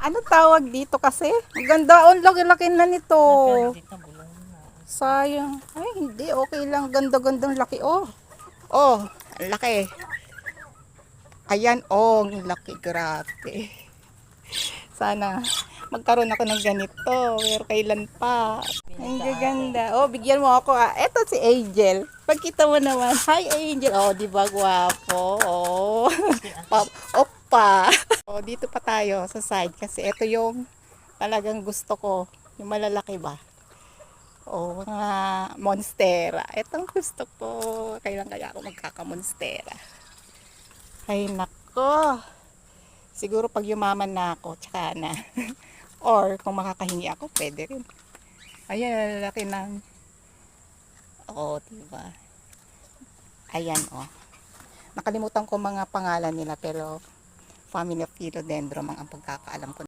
Ano tawag dito kasi? Ang ganda, ang laki-laki na nito. Sayang. Ay, hindi. Okay lang. Ganda-gandang laki. Oh. Oh, ang laki. Ayan, oh. Ang laki. Grabe. Sana magkaroon ako ng ganito. Pero kailan pa. Ang gaganda. Oh, bigyan mo ako. Eto si Angel. Pagkita mo naman. Hi, Angel. Oh, di ba guwapo? Oh. Opa. Oh, dito pa tayo sa side. Kasi ito yung talagang gusto ko. Yung malalaki ba? O, mga monstera. Itong gusto ko. Kailan kaya ako magkaka-monstera? Ay, nako. Siguro pag yumaman na ako, tsaka na. Or, kung makakahingi ako, pwede rin. Ayan, lalaki ng... Oo, diba? Ayan, oh. Nakalimutan ko mga pangalan nila, pero family of Philodendron ang pagkakaalam ko.